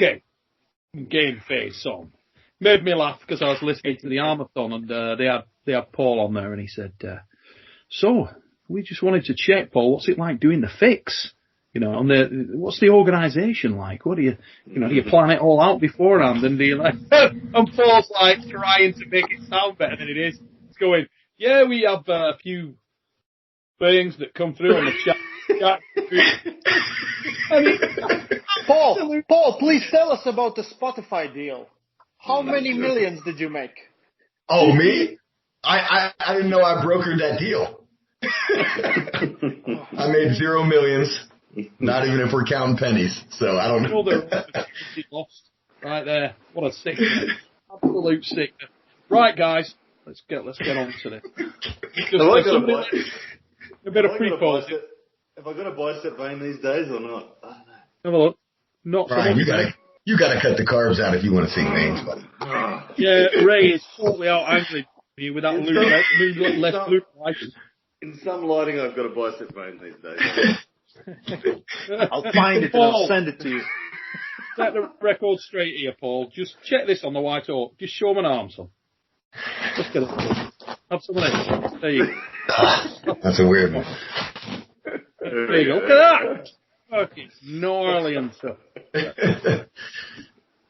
Okay. Game face on. Made me laugh because I was listening to the Armathon and they had Paul on there and he said, so we just wanted to check, Paul, what's it like doing the fix? You know, what's the organisation like? What do you plan it all out beforehand? And do you and Paul's like trying to make it sound better than it is. It's going, yeah, we have a few things that come through on the chat. Paul, please tell us about the Spotify deal. How many millions did you make? Oh, me? I didn't know I brokered that deal. I made 0 millions, not even if we're counting pennies. So I don't know. Lost right there. What a sickness! Absolute sickness. Right, guys, let's get on to this. A bit of pre-pause. Have I got a bicep vein these days or not? I don't know. Have a look. Not Brian, you gotta cut the carbs out if you want to see veins, buddy. Yeah, Ray is totally out angry you with that left blue light. In some lighting, I've got a bicep vein these days. I'll find it and I'll send it to you. Set the record straight here, Paul. Just check this on the white oak. Just show me an arm, son. Just get it. Have some of this. There you go. That's a weird one. There you go. Look at that. Fucking gnarly and stuff.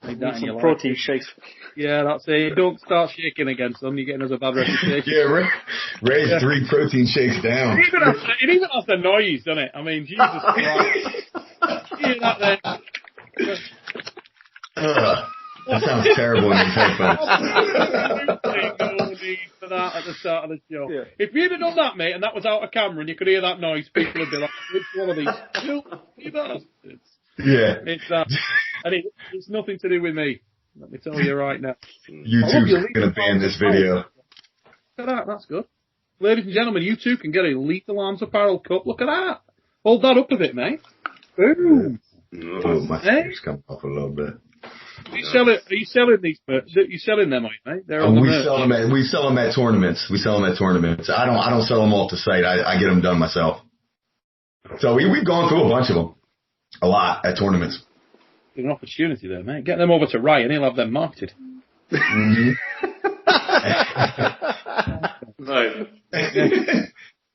Some protein shakes. Yeah, that's it. Don't start shaking again, son. You're getting us a bad reputation. Yeah, Ray's 3 protein shakes down. It even has the noise, doesn't it? I mean, Jesus Christ. You hear that then? That sounds terrible in these headphones. For that at the start of the show. Yeah. If you'd have done that, mate, and that was out of camera and you could hear that noise, people would be like, which one of these? You bastards. Yeah. And it's nothing to do with me. Let me tell you right now. YouTube's going to ban this video. Look at that. That's good. Ladies and gentlemen, you too can get a Lethal Arms Apparel cup. Look at that. Hold that up a bit, mate. Boom. Oh, my fingers come off a little bit. Are you selling these? Are you selling them, mate? They're on we sell them at tournaments. I don't sell them off the site. I get them done myself. So we've gone through a bunch of them, a lot at tournaments. There's an opportunity there, mate. Get them over to Ryan. He'll have them marketed. Mm-hmm. No.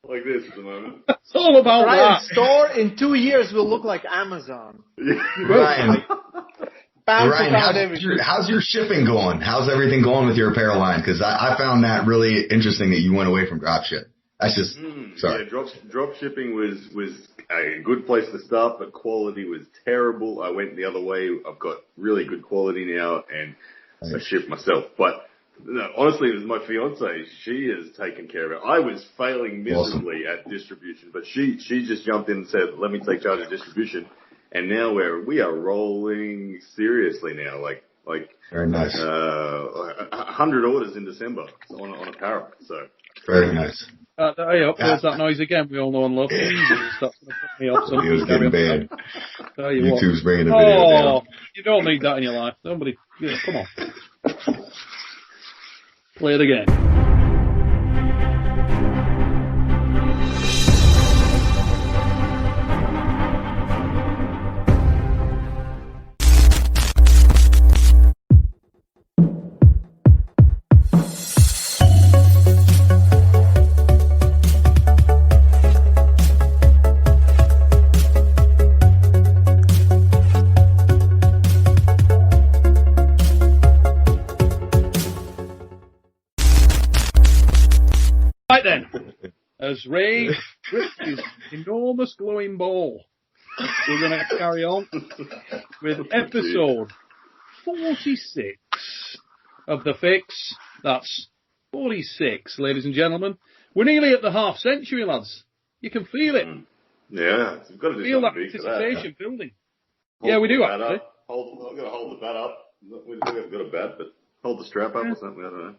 Like this at the moment. It's all about Ryan's that. store in 2 years will look like Amazon. Ryan, Everything. how's your shipping going? How's everything going with your apparel line? Because I found that really interesting that you went away from dropship. That's just sorry. Yeah, drop shipping was a good place to start, but quality was terrible. I went the other way. I've got really good quality now, and I ship myself. But no, honestly, it was my fiance. She has taken care of it. I was failing miserably at distribution, but she just jumped in and said, "Let me take charge of distribution." And now we are rolling seriously now, like very nice. 100 orders in December on apparel. So very nice. There's that noise again. We all know and love. That's going to put me off. It was getting bad. YouTube's what. bringing the video down. You don't need that in your life. Nobody. Yeah, come on. Play it again. Right then, as Ray grips his enormous glowing ball, we're going to carry on with episode 46 of The Fix. That's 46, ladies and gentlemen. We're nearly at the half century, lads. You can feel it. Yeah, you've got to do feel that something big anticipation for that. building. Yeah, we do actually. I've got to hold the bat up. We haven't got a bat, but hold the strap up or something. I don't know.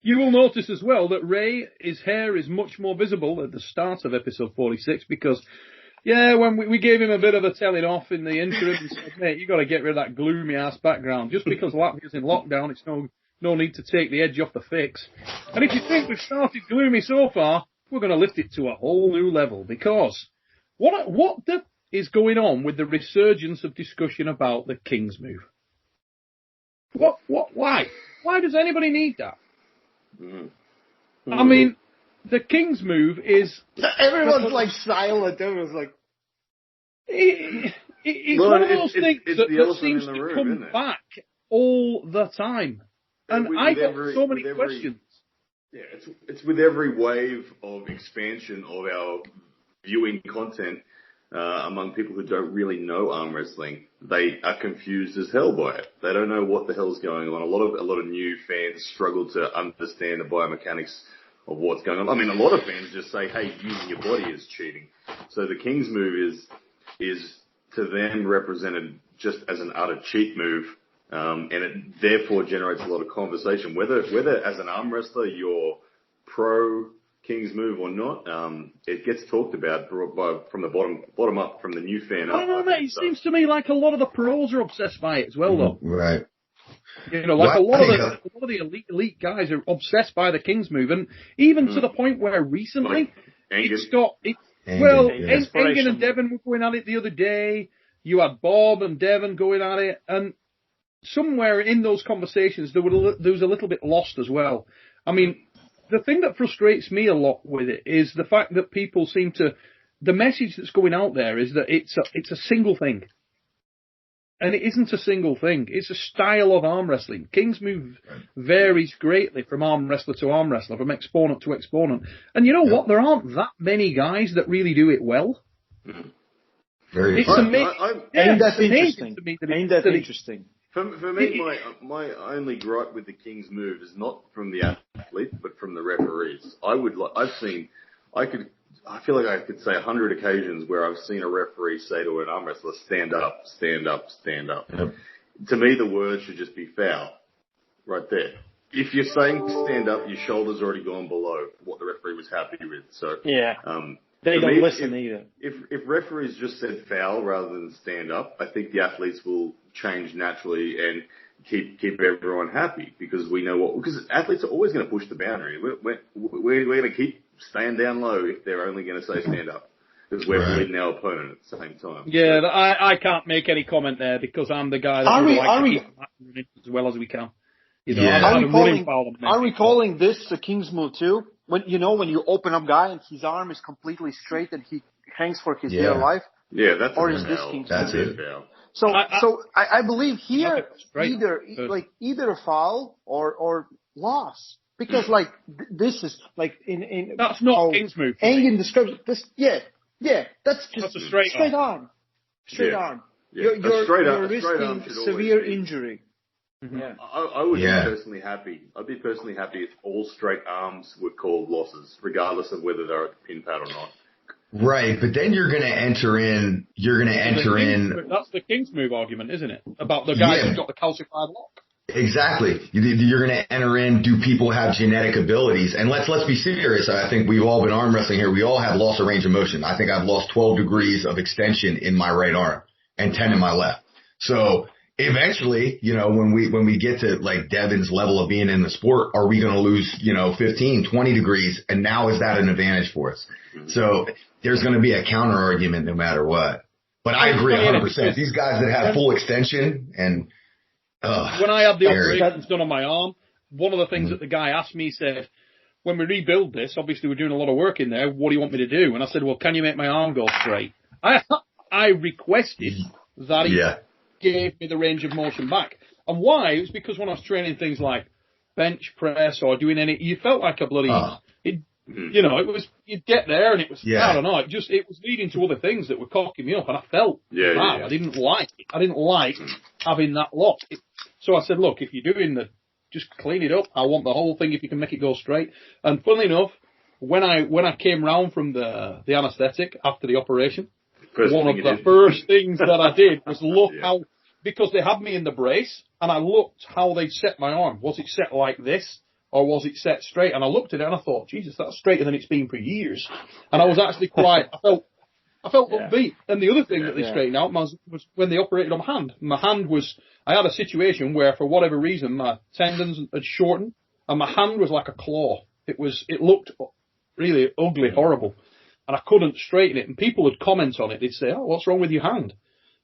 You will notice as well that his hair is much more visible at the start of episode 46 because, when we gave him a bit of a telling off in the interim and said, mate, you got to get rid of that gloomy ass background. Just because Latvia's in lockdown, it's no need to take the edge off the fix. And if you think we've started gloomy so far, we're going to lift it to a whole new level because what the is going on with the resurgence of discussion about the King's move? Why? Why does anybody need that? I mean, the King's move is... Everyone's like silent. Everyone's like... It's one of those things that seems to come back all the time. And I got so many questions. Yeah, it's with every wave of expansion of our viewing content among people who don't really know arm wrestling. They are confused as hell by it. They don't know what the hell's going on. A lot of new fans struggle to understand the biomechanics of what's going on. I mean, a lot of fans just say, "Hey, using your body is cheating." So the King's move is to them represented just as an utter cheat move. And it therefore generates a lot of conversation. Whether as an arm wrestler you're pro King's move or not, it gets talked about from the bottom up, from the new fan up. I don't know, mate. It seems to me like a lot of the pros are obsessed by it as well, though. Right. You know, like a lot of the elite guys are obsessed by the King's move, and even to the point where recently it's got. Engen and Devon were going at it the other day. You had Bob and Devon going at it, and somewhere in those conversations, there was a little bit lost as well. I mean, the thing that frustrates me a lot with it is the fact that people seem to... The message that's going out there is that it's a single thing. And it isn't a single thing. It's a style of arm wrestling. King's move varies greatly from arm wrestler to arm wrestler, from exponent to exponent. And you know what? There aren't that many guys that really do it well. Very Ain't that interesting? Ain't that interesting? For me, my only gripe with the King's move is not from the athlete, but from the referees. I feel like I could say 100 occasions where I've seen a referee say to an arm wrestler, "Stand up, stand up, stand up." Yep. To me, the word should just be foul, right there. If you're saying stand up, your shoulder's already gone below what the referee was happy with. So they don't listen either. If referees just said foul rather than stand up, I think the athletes will change naturally and keep everyone happy, because we know because athletes are always going to push the boundary. We're going to keep staying down low if they're only going to say stand up, because we're bleeding our opponent at the same time. Yeah, I can't make any comment there because I'm the guy that would like to keep running as well as we can. You know, are we calling this the King's move too? When you open up guy and his arm is completely straight and he hangs for his dear life. Yeah, that's or is this King's move? That's it. So I believe here either a foul or loss, because this is like in that's not King's move. Engen describes this. That's just a straight arm. Straight arm. Yeah. You're risking severe injury. Mm-hmm. Yeah. I would be personally happy. I'd be personally happy if all straight arms were called losses, regardless of whether they're at the pin pad or not. Right, but then you're going to enter in. That's the King's move argument, isn't it? About the guy who's got the calcified lock. Exactly. You're going to enter in. Do people have genetic abilities? And let's be serious. I think we've all been arm wrestling here. We all have loss of range of motion. I think I've lost 12 degrees of extension in my right arm and 10 in my left. So eventually, when we get to like Devon's level of being in the sport, are we going to lose, 15, 20 degrees? And now is that an advantage for us? So there's going to be a counter argument no matter what. But I agree 100%. These guys that have full extension and when I had the operations done on my arm, one of the things that the guy asked me, said, when we rebuild this, obviously we're doing a lot of work in there, what do you want me to do? And I said, well, can you make my arm go straight? I requested that he gave me the range of motion back. And why? It was because when I was training things like bench press or doing you felt like a bloody... it was, you'd get there and it was, I don't know, it was leading to other things that were cocking me up, and I felt bad. I didn't like it. I didn't like having that lock. So I said, look, if you're doing just clean it up. I want the whole thing if you can make it go straight. And funnily enough, when I came round from the anaesthetic after the operation, one of the first things that I did was look how, because they had me in the brace, and I looked how they set my arm. Was it set like this? Or was it set straight? And I looked at it and I thought, Jesus, that's straighter than it's been for years. And I was actually I felt upbeat. And the other thing that they straightened out was when they operated on my hand. My hand I had a situation where for whatever reason my tendons had shortened and my hand was like a claw. It looked really ugly, horrible. and I couldn't straighten it. And people would comment on it. They'd say, "Oh, what's wrong with your hand?"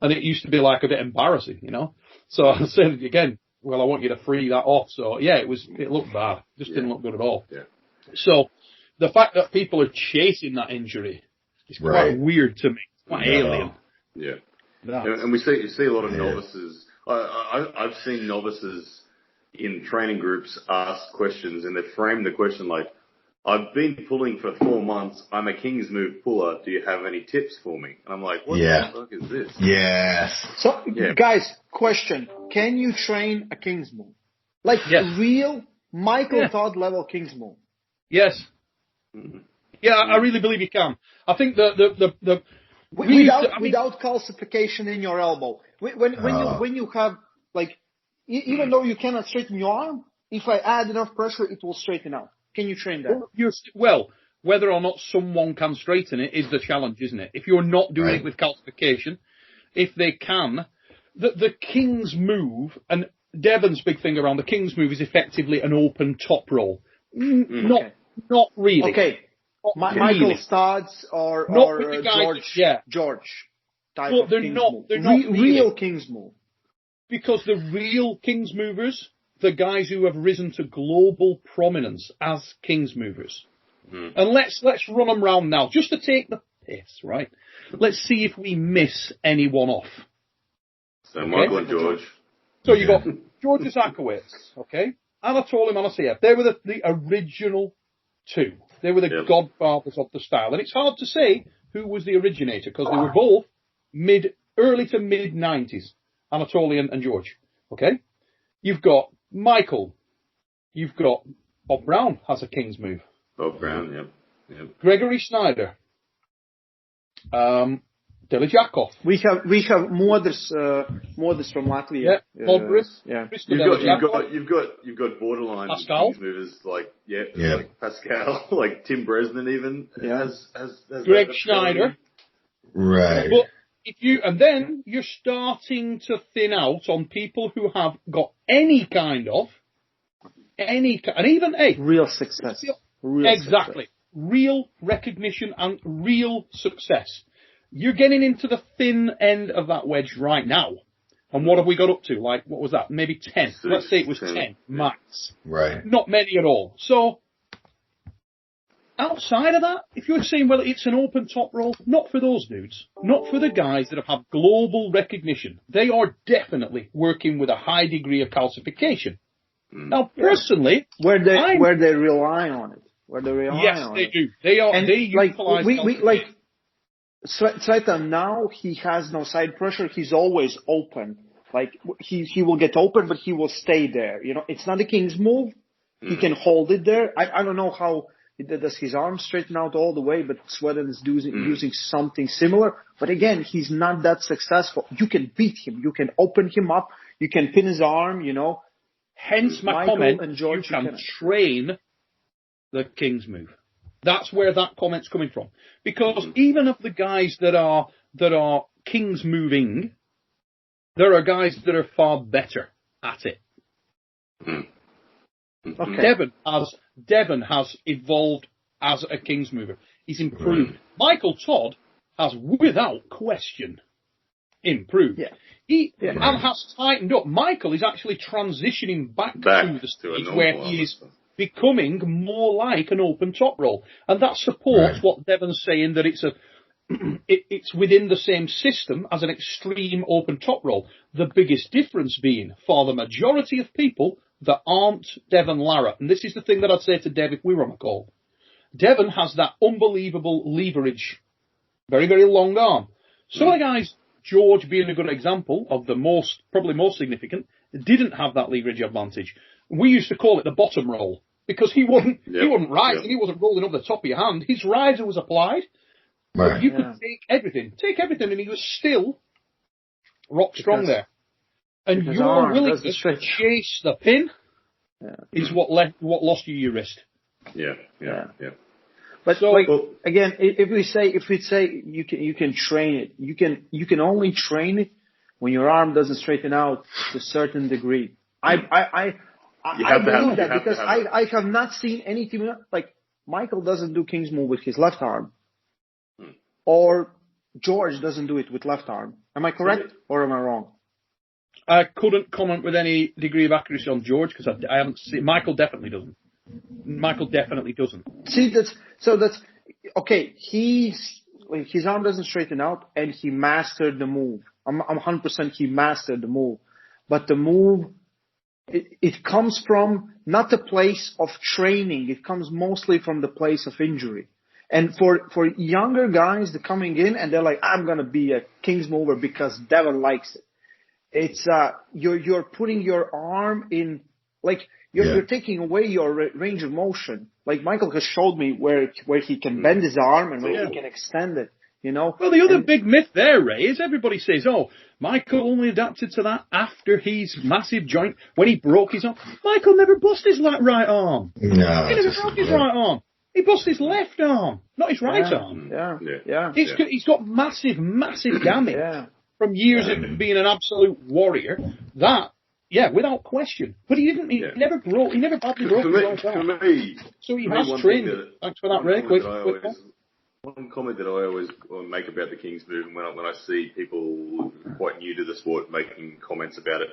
And it used to be like a bit embarrassing, you know. So I said again, "Well, I want you to free that off." So yeah, it looked bad. It just didn't look good at all. Yeah. So the fact that people are chasing that injury is quite weird to me. It's quite alien. Yeah. And we see a lot of novices. I've seen novices in training groups ask questions, and they frame the question like, "I've been pulling for 4 months. I'm a King's Move puller. Do you have any tips for me?" And I'm like, what the fuck is this? Yes. So, guys, question. Can you train a King's Move? Like real Michael Todd level King's Move? Yes. Mm-hmm. Yeah, I really believe you can. I think without calcification in your elbow. When you have, like, even though you cannot straighten your arm, if I add enough pressure, it will straighten out. Can you train that? Well, whether or not someone can straighten it is the challenge, isn't it? If you're not doing it with calcification, if they can, the King's Move, and Devon's big thing around the King's Move is effectively an open top roll. Not really. Okay. Michael Stodds or George type of King's Move. They're not real King's Move. Because the real King's Movers, the guys who have risen to global prominence as King's Movers. And let's run them round now, just to take the piss, right? Let's see if we miss anyone off. So Michael and George. So you got George Zakowicz, okay? Anatoly Monoseyev. They were the original two. They were the godfathers of the style. And it's hard to say who was the originator, because they were both early to mid-90s, Anatoly and George. Okay? You've got Michael. You've got Bob Brown has a King's Move. Bob Brown, yep. Gregory Snyder. Delijakov. We have Moders from Latvia. Yeah, Modris. You've got borderline Pascal. King's Movers like like Pascal, like Tim Bresnan even has Greg Schneider. Right. But then you're starting to thin out on people who have got any kind of and even real success. Exactly. Real recognition and real success. You're getting into the thin end of that wedge right now. And what have we got up to? Like, what was that? Maybe 10. Let's say it was 10 max. Right. Not many at all. So, outside of that, if you're saying, well, it's an open top roll, not for those dudes. Not for the guys that have had global recognition. They are definitely working with a high degree of calcification. Now, personally, where they rely on it. Yes, they do. They are. And they utilize. Sveta now, he has no side pressure. He's always open. Like, he will get open, but he will stay there. You know, it's not a King's Move. He can hold it there. I don't know how does his arm straighten out all the way, but Sweden is using something similar. But again, he's not that successful. You can beat him. You can open him up. You can pin his arm, you know. Hence my comment, and George, you can train the King's Move. That's where that comment's coming from. Because even of the guys that are King's Moving, there are guys that are far better at it. Okay. Devon has evolved as a King's Mover. He's improved. Michael Todd has, without question, improved. Yeah. And has tightened up. Michael is actually transitioning back to the stage where he is becoming more like an open top roll. And that supports what Devon's saying, that it's within the same system as an extreme open top roll. The biggest difference being, for the majority of people that aren't Devon Lara, and this is the thing that I'd say to Dev if we were on a call, Devon has that unbelievable leverage, very, very long arm. Some of the guys, George being a good example of the probably most significant, didn't have that leverage advantage. We used to call it the bottom roll, because he wasn't rising, he wasn't rolling over the top of your hand. His riser was applied. Right. You could take everything, and he was still rock strong there. And your willingness to chase the pin is what lost you your wrist. Yeah. But again, if we say you can train it, you can only train it when your arm doesn't straighten out to a certain degree. I believe that because I have not seen anything like Michael doesn't do King's Move with his left arm. or George doesn't do it with left arm. Am I correct or am I wrong? I couldn't comment with any degree of accuracy on George because I haven't seen. Michael definitely doesn't. See, that's okay. His arm doesn't straighten out, and he mastered the move. I'm 100% he mastered the move, but the move it comes from not a place of training. It comes mostly from the place of injury. And for younger guys, they're coming in and they're like, I'm gonna be a King's mover because Devon likes it. It's you're putting your arm in like you're taking away your range of motion. Like Michael has showed me where he can bend his arm and where he can extend it. You know. Well, the other big myth there, Ray, is everybody says, "Oh, Michael only adapted to that after his massive joint when he broke his arm." Michael never bust his right arm. No, he never broke his right arm. He bust his left arm, not his right arm. Yeah. He's got massive damage. From years of being an absolute warrior, without question. But he never badly broke his right arm. For me, so he has trained. Thanks for that, Ray. One comment that I always make about the King's move, and when I see people quite new to the sport making comments about it,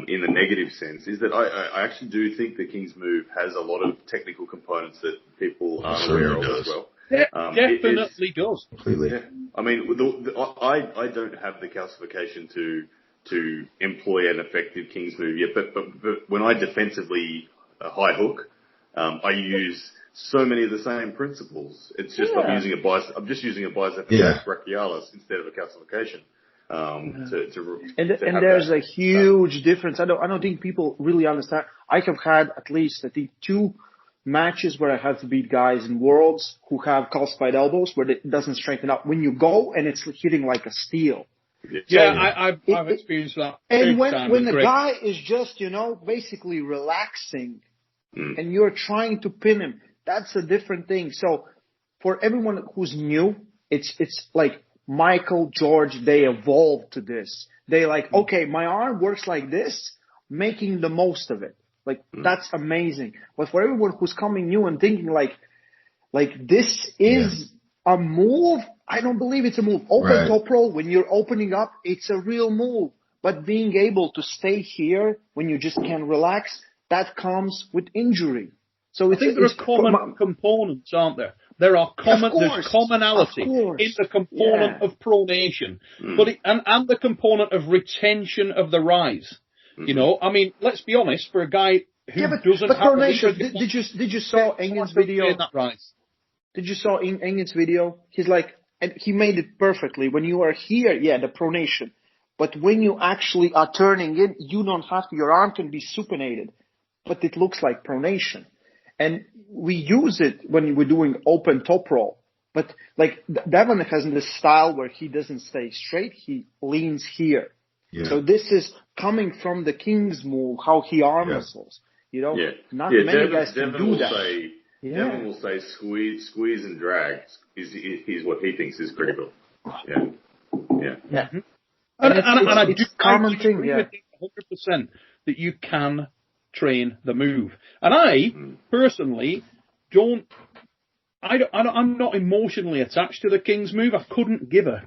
in the negative sense, is that I actually do think the King's move has a lot of technical components that people aren't aware of as well. Definitely does. Completely. Yeah. I mean, I don't have the calcification to employ an effective King's move yet, but when I defensively high hook, I use so many of the same principles. It's just I'm just using a biceps brachialis instead of a calcification. And there's a huge difference. I don't think people really understand. I have had at least, I think, 2 matches where I have to beat guys in Worlds who have calcified elbows where it doesn't straighten up. When you go and it's hitting like a steel. I've experienced that. And when the guy is just, basically relaxing and you're trying to pin him, that's a different thing. So for everyone who's new, it's like Michael, George, they evolved to this. They like, okay, my arm works like this, making the most of it. Like, that's amazing. But for everyone who's coming new and thinking like this is a move, I don't believe it's a move. Open top roll, when you're opening up, it's a real move. But being able to stay here when you just can relax, that comes with injury. So I think there are common components, aren't there? There's commonality in the component of pronation, but and the component of retention of the rise. You know, I mean, let's be honest. For a guy who doesn't have pronation, did you saw Engen's video? Did you saw Engen's video? He's like, and he made it perfectly. When you are here, the pronation. But when you actually are turning in, you don't have to. Your arm can be supinated, but it looks like pronation. And we use it when we're doing open top roll. But like Devon has this style where he doesn't stay straight, he leans here. Yeah. So this is coming from the King's move, how he arm wrestles. Not many guys can do that. Devon will say squeeze and drag is what he thinks is critical. Yeah. And I do common thing, agree with you 100% that you can train the move. And I personally I'm not emotionally attached to the King's move. I couldn't give a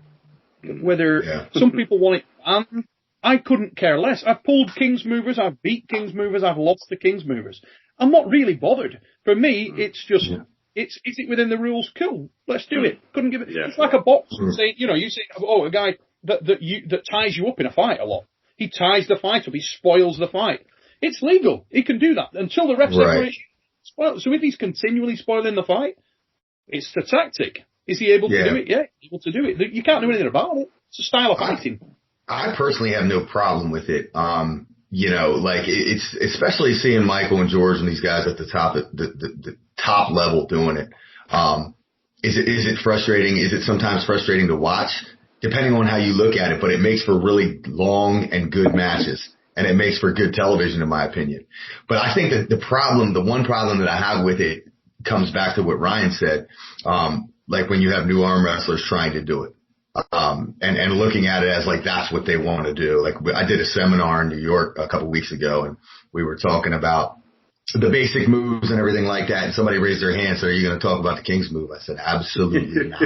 whether some people want it, and I couldn't care less. I've pulled King's movers, I've beat King's movers, I've lost to King's movers. I'm not really bothered. For me, it's just, is it within the rules? Cool, let's do it. Couldn't give it. It's like a boxer saying, you say, a guy that ties you up in a fight a lot. He ties the fight up, he spoils the fight. It's legal. He can do that until the ref separates. Well, so if he's continually spoiling the fight, it's the tactic. Is he able to do it? Yeah, he's able to do it. You can't do anything about it. It's a style of fighting. I personally have no problem with it. It's especially seeing Michael and George and these guys at the top level doing it. Is it frustrating? Is it sometimes frustrating to watch? Depending on how you look at it, but it makes for really long and good matches. And it makes for good television, in my opinion. But I think that the one problem that I have with it comes back to what Ryan said. Like when you have new arm wrestlers trying to do it. And looking at it as like that's what they want to do. Like I did a seminar in New York a couple weeks ago, and we were talking about the basic moves and everything like that, and somebody raised their hand, so are you going to talk about the King's move? I said, absolutely not.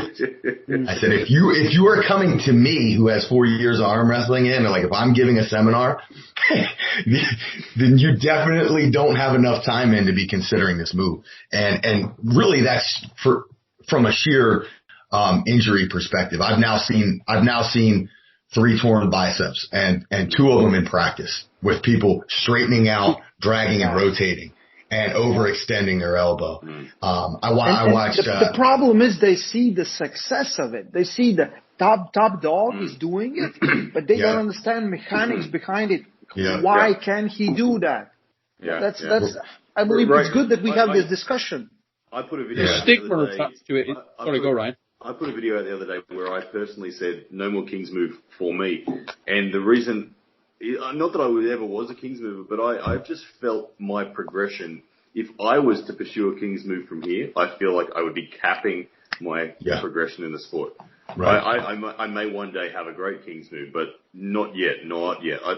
I said, if you are coming to me who has 4 years of arm wrestling in, or like if I'm giving a seminar, then you definitely don't have enough time in to be considering this move. And really that's from a sheer injury perspective. I've now seen 3 torn biceps and 2 of them in practice with people straightening out, dragging and rotating and overextending their elbow. I watched. The problem is they see the success of it. They see the top dog is doing it, but they don't understand mechanics behind it. Why can't he do that? That's. I believe it's good that we have this discussion. I put a video. The stigma attached to it. Sorry, go Ryan. I put a video out the other day where I personally said, no more King's move for me. And the reason, not that I ever was a King's mover, but I just felt my progression. If I was to pursue a King's move from here, I feel like I would be capping my progression in the sport. Right. I may one day have a great King's move, but not yet.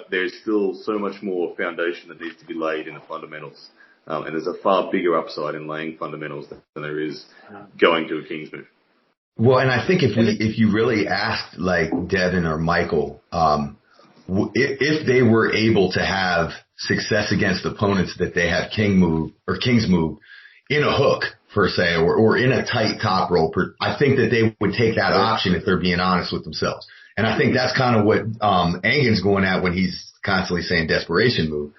There's still so much more foundation that needs to be laid in the fundamentals. And there's a far bigger upside in laying fundamentals than there is going to a King's move. Well, and I think if you really asked like Devin or Michael, if they were able to have success against opponents that they have King's move in a hook per se, or in a tight top rope, I think that they would take that option if they're being honest with themselves. And I think that's kind of what Angen's going at when he's constantly saying desperation move.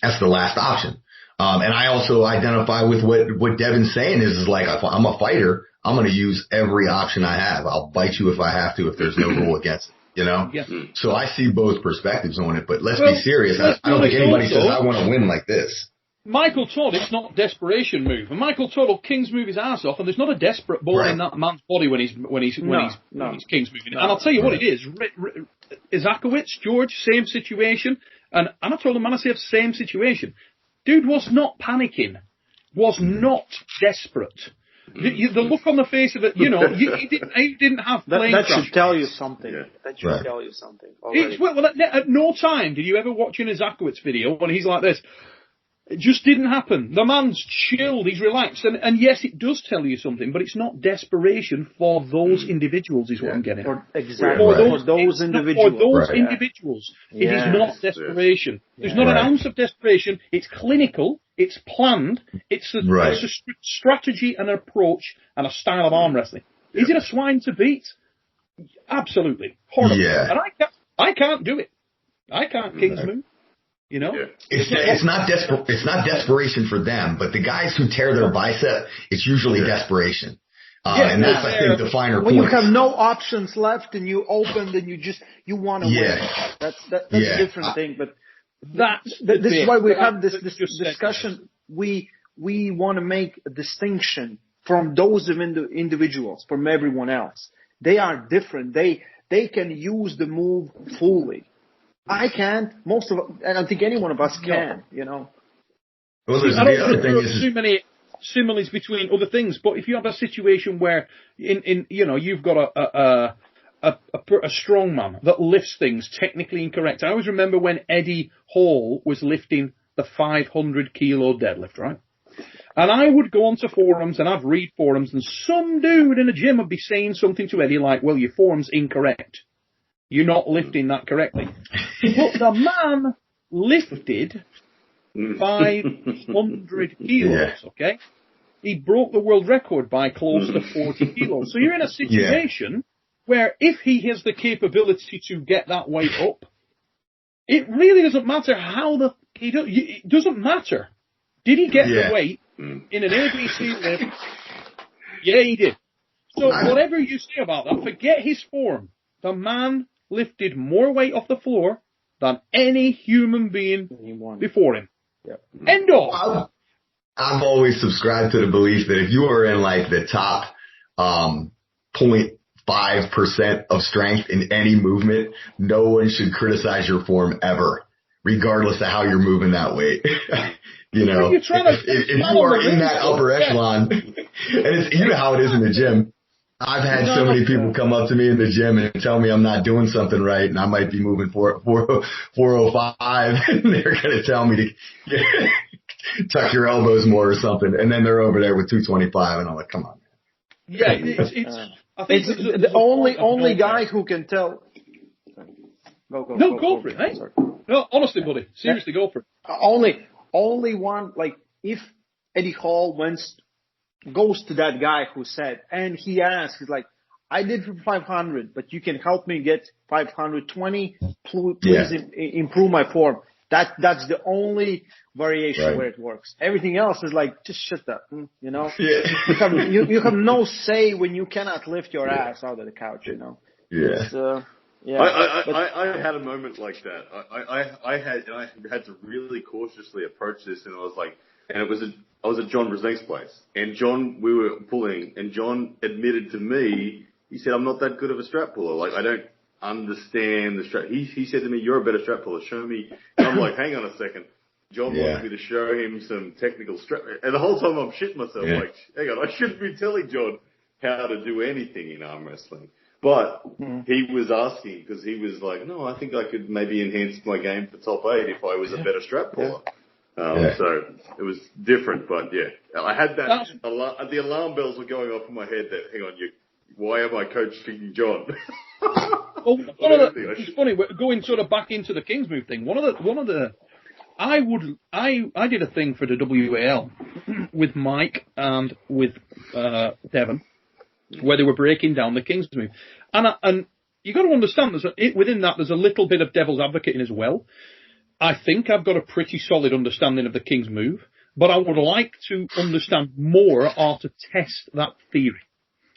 That's the last option. And I also identify with what Devin's saying is like, I'm a fighter. I'm going to use every option I have. I'll bite you if I have to, if there's no rule against it, you know? Yeah. So I see both perspectives on it, but let's be serious. I don't think anybody says I want to win like this. Michael told it's not desperation move. And Michael told King's move his ass off, and there's not a desperate ball in that man's body when he's King's moving. And I'll tell you what it is. Izakowicz, George, same situation. And I told him, man, I said, same situation. Dude was not panicking, was not desperate. The look on the face of it, he didn't have plane that crash. should tell you something. Yeah. That should tell you something. At no time did you ever watch an Izakowicz video when he's like this. It just didn't happen. The man's chilled, he's relaxed. And yes, it does tell you something, but it's not desperation for those individuals is what I'm getting at. Exactly. For those individuals. It is not desperation. There's not an ounce of desperation. It's clinical. It's planned. It's a strategy and an approach and a style of arm wrestling. Is it a swine to beat? Absolutely. Horrible. Yeah. And I can't do it. I can't King's move. You know? Yeah. It's not desperation for them, but the guys who tear their bicep, it's usually desperation. And that's, I think, the finer point. When you have no options left and you open, then you want to win. That's a different thing, but this is why we have this discussion. We want to make a distinction from those individuals, from everyone else. They are different. They can use the move fully. I can't. I don't think any one of us can, you know. Well, I don't think there are too many similes between other things, but if you have a situation where you've got a strong man that lifts things technically incorrect. I always remember when Eddie Hall was lifting the 500 kilo deadlift, right? And I would go onto forums and I'd read forums and some dude in a gym would be saying something to Eddie like, well, your form's incorrect. You're not lifting that correctly. But the man lifted 500 kilos, okay? He broke the world record by close to 40 kilos. So you're in a situation where if he has the capability to get that weight up, it really doesn't matter it doesn't matter. Did he get the weight in an ABC lift? Yeah, he did. So whatever you say about that, forget his form. The man lifted more weight off the floor than any human being before him. Yep. End of. I've always subscribed to the belief that if you are in like the top 0.5% of strength in any movement, no one should criticize your form ever, regardless of how you're moving that weight. You know, if you are in that upper echelon, and you know how it is in the gym. I've had so many people come up to me in the gym and tell me I'm not doing something right, and I might be moving 405, and they're going to tell me to tuck your elbows more or something. And then they're over there with 225, and I'm like, come on. Yeah, it's I think it's the only guy who can tell. Go for it, mate. No, honestly, buddy, seriously, go for it. Only one, like, if Eddie Hall goes to that guy who said, and he asks, he's like, I did for 500, but you can help me get 520. Please improve my form. That's the only variation where it works. Everything else is like, just shut up, you know? Yeah. You have no say when you cannot lift your ass out of the couch, you know? Yeah. I had a moment like that. I had to really cautiously approach this, and I was like, I was at John Brzezink's place, and we were pulling, and John admitted to me, he said, I'm not that good of a strap puller. Like, I don't understand the strap. He said to me, you're a better strap puller. Show me. And I'm like, hang on a second. John wants me to show him some technical strap. And the whole time I'm shitting myself, like, hang on, I shouldn't be telling John how to do anything in arm wrestling. But he was asking, because he was like, no, I think I could maybe enhance my game for top 8 if I was a better strap puller. So it was different, but I had that. The alarm bells were going off in my head that, hang on, why am I coaching John? Well, it's funny, we're going sort of back into the King's Move thing. I did a thing for the WAL with Mike and with Devon, where they were breaking down the King's Move, and you got to understand within that there's a little bit of devil's advocating as well. I think I've got a pretty solid understanding of the King's Move, but I would like to understand more or to test that theory.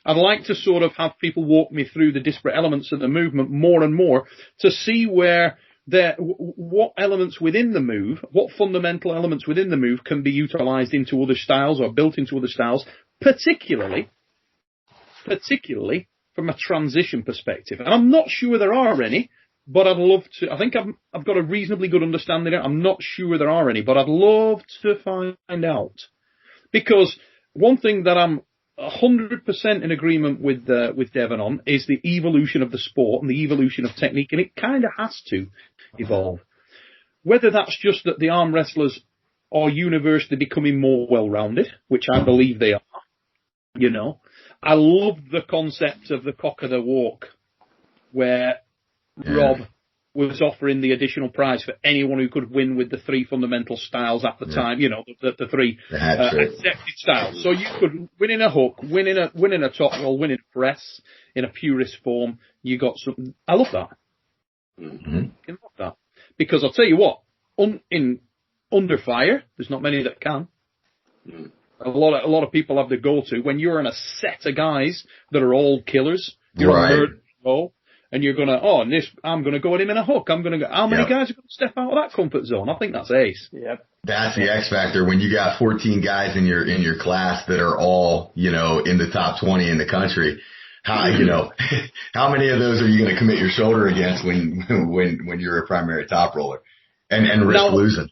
I'd like to sort of have people walk me through the disparate elements of the movement more and more to see what elements within the move, what fundamental elements within the move can be utilized into other styles or built into other styles, particularly from a transition perspective. And I'm not sure there are any, but I'd love to. I think I've got a reasonably good understanding of it. I'm not sure there are any, but I'd love to find out. Because one thing that I'm 100% in agreement with Devon on is the evolution of the sport and the evolution of technique, and it kind of has to evolve. Whether that's just that the arm wrestlers are universally becoming more well-rounded, which I believe they are, you know. I love the concept of the cock of the walk, where Rob was offering the additional prize for anyone who could win with the 3 fundamental styles at the time, you know, the 3 accepted styles. So you could win in a hook, win in a top roll, win in a press, in a purist form. You got something. I love that. I love that. Because I'll tell you what, under fire, there's not many that can. A lot of people have the go-to. When you're in a set of guys that are all killers, you're on third, and you're going to, I'm going to go at him in a hook. How many guys are going to step out of that comfort zone? I think that's ace. Yep. That's the X factor. When you got 14 guys in your class that are all, you know, in the top 20 in the country, how many of those are you going to commit your shoulder against when you're a primary top roller and risk losing?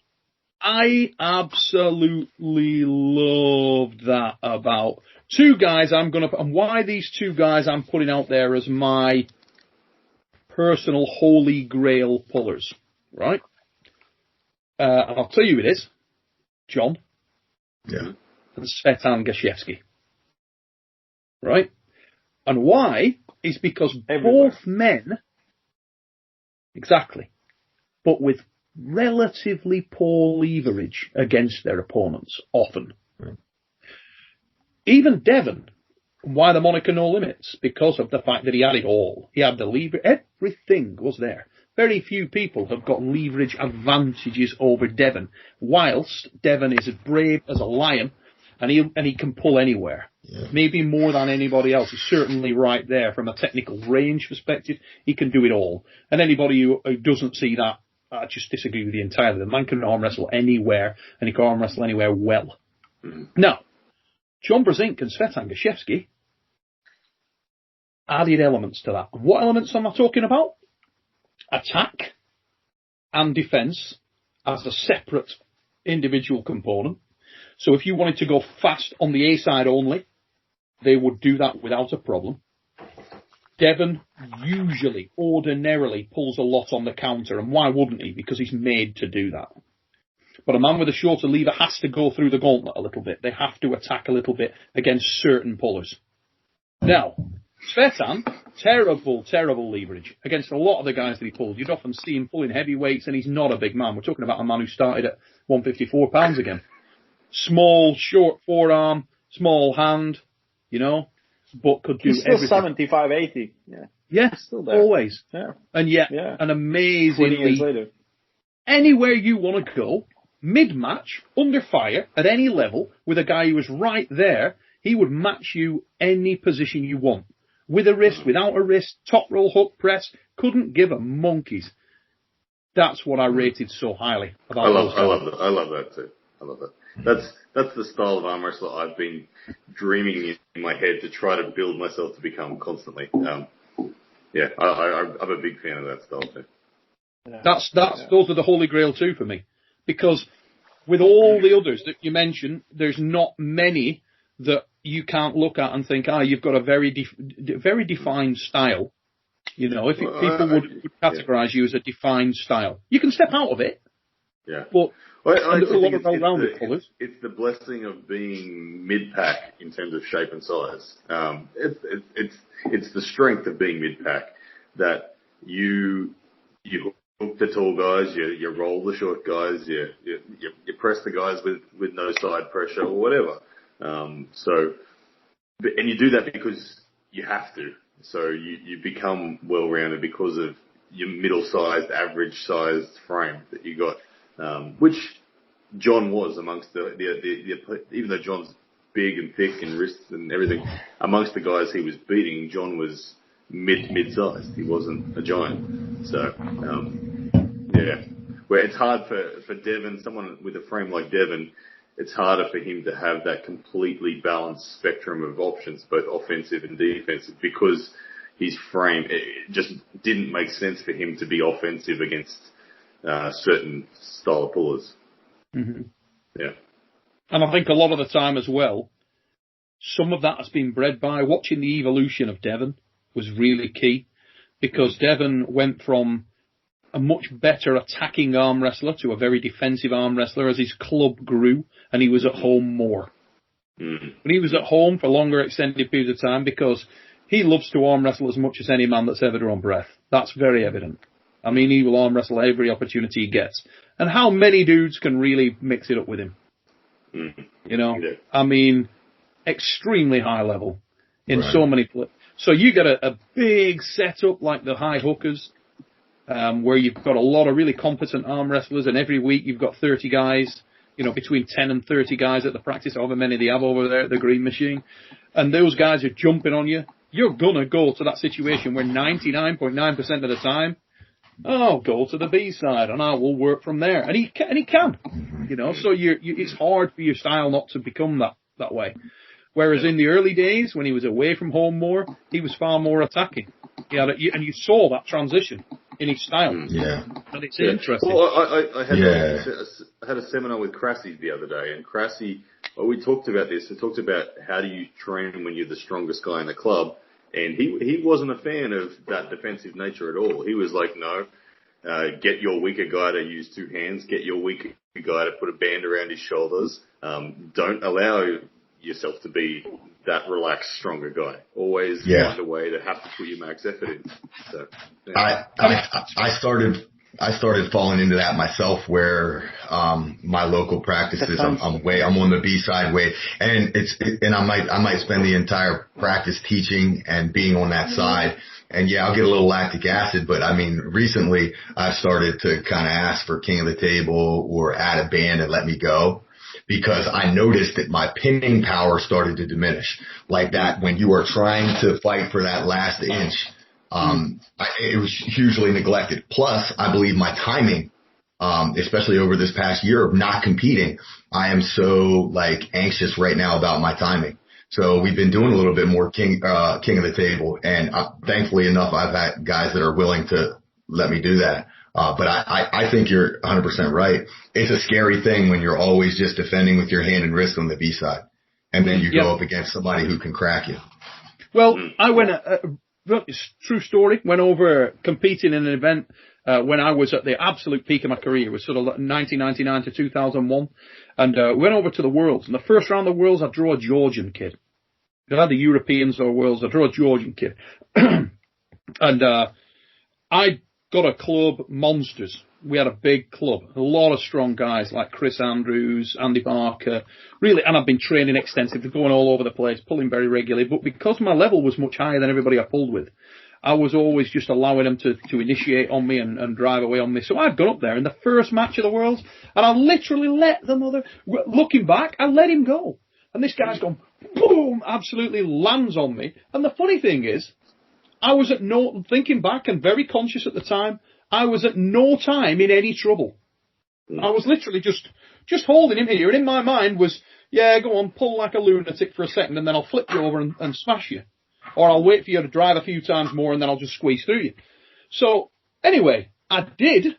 I absolutely loved that about 2 guys and why these 2 guys I'm putting out there as my personal holy grail pullers, right? And I'll tell you who it is. John. Yeah. And Svetan Gashevsky. Right? And why is because both men, exactly, but with relatively poor leverage against their opponents, often. Right. Even Devon, why the moniker No Limits? Because of the fact that he had it all. He had the leverage, everything was there. Very few people have got leverage advantages over Devon, whilst Devon is as brave as a lion, and he can pull anywhere. Yeah. Maybe more than anybody else. He's certainly right there from a technical range perspective. He can do it all. And anybody who doesn't see that, I just disagree with you entirely. The man can arm wrestle anywhere, and he can arm wrestle anywhere well. Now, John Brzezinski and Svetan Gashevsky added elements to that. What elements am I talking about? Attack and defence as a separate individual component. So if you wanted to go fast on the A side only, they would do that without a problem. Devon ordinarily pulls a lot on the counter, and why wouldn't he? Because he's made to do that. But a man with a shorter lever has to go through the gauntlet a little bit. They have to attack a little bit against certain pullers. Now, Svetan, terrible leverage against a lot of the guys that he pulled. You'd often see him pulling heavyweights, and he's not a big man. We're talking about a man who started at 154 pounds again. Small, short forearm, small hand, but could do he's still everything. 75, 80. Yeah, still there. Always. Yeah. And yet, an 20 years amazingly, later. anywhere you want to go, mid-match, under fire, at any level, with a guy who was right there, he would match you any position you want. With a wrist, without a wrist, top roll, hook, press, couldn't give a monkey's. That's what I rated so highly about those guys. I love that too. I love that. That's the style of arm wrestler I've been dreaming in my head to try to build myself to become constantly. I'm a big fan of that style too. Those are the holy grail too for me, because with all the others that you mentioned, there's not many that you can't look at and think, you've got a very defined style. If people would categorise you as a defined style, you can step out of it. Yeah. But it's the blessing of being mid-pack in terms of shape and size. It's the strength of being mid-pack that you hook the tall guys, you roll the short guys, you press the guys with no side pressure or whatever. And you do that because you have to. So you become well-rounded because of your middle-sized, average-sized frame that you got, which John was amongst the even though John's big and thick and wrists and everything, amongst the guys he was beating, John was mid-sized. He wasn't a giant. So, where it's hard for Devon, someone with a frame like Devon, it's harder for him to have that completely balanced spectrum of options, both offensive and defensive, because his frame, it just didn't make sense for him to be offensive against certain style of pullers. Mm-hmm. Yeah. And I think a lot of the time as well, some of that has been bred by watching the evolution of Devon was really key, because Devon went from a much better attacking arm wrestler to a very defensive arm wrestler as his club grew and he was at home more. Mm-hmm. When he was at home for longer extended periods of time, because he loves to arm wrestle as much as any man that's ever drawn breath. That's very evident. I mean, he will arm wrestle every opportunity he gets. And how many dudes can really mix it up with him? Mm-hmm. I mean, extremely high level in so many places. So you get a big setup like the high hookers, where you've got a lot of really competent arm wrestlers, and every week you've got 30 guys, between 10 and 30 guys at the practice, however many they have over there at the green machine. And those guys are jumping on you. You're going to go to that situation where 99.9% of the time, go to the B side and I will work from there. And he can, so it's hard for your style not to become that way. Whereas in the early days, when he was away from home more, he was far more attacking. And you saw that transition in his style. Yeah. And it's interesting. Well, I had a seminar with Crassy the other day, and Crassy, we talked about this. We talked about how do you train when you're the strongest guy in the club, and he wasn't a fan of that defensive nature at all. He was like, no, get your weaker guy to use two hands, get your weaker guy to put a band around his shoulders. Don't allow yourself to be that relaxed, stronger guy. Always find a way to have to put your max effort in. So, I started falling into that myself, where my local practices, I'm on the B side way, and I might spend the entire practice teaching and being on that side. And I'll get a little lactic acid, but I mean, recently I've started to kind of ask for king of the table or add a band and let me go, because I noticed that my pinning power started to diminish. Like that, when you are trying to fight for that last inch, it was hugely neglected. Plus, I believe my timing, especially over this past year of not competing, I am so anxious right now about my timing. So we've been doing a little bit more king of the table, and thankfully enough, I've had guys that are willing to let me do that. But I think you're 100% right. It's a scary thing when you're always just defending with your hand and wrist on the B side, and then you go up against somebody who can crack you. Well, I went, true story, went over competing in an event when I was at the absolute peak of my career. It was sort of 1999 to 2001. And went over to the Worlds. And the first round of the Worlds, I drew a Georgian kid. I had the Europeans or Worlds, I drew a Georgian kid. And I got a club, Monsters. We had a big club, a lot of strong guys like Chris Andrews, Andy Barker, really, and I've been training extensively, going all over the place, pulling very regularly, but because my level was much higher than everybody I pulled with, I was always just allowing them to initiate on me and drive away on me. So I'd gone up there in the first match of the Worlds, and I literally let the mother, looking back, I let him go. And this guy's gone, boom, absolutely lands on me. And the funny thing is, I was thinking back and very conscious at the time, I was at no time in any trouble. I was literally just holding him here, and in my mind was, yeah, go on, pull like a lunatic for a second, and then I'll flip you over and smash you. Or I'll wait for you to drive a few times more, and then I'll just squeeze through you. So, anyway, I did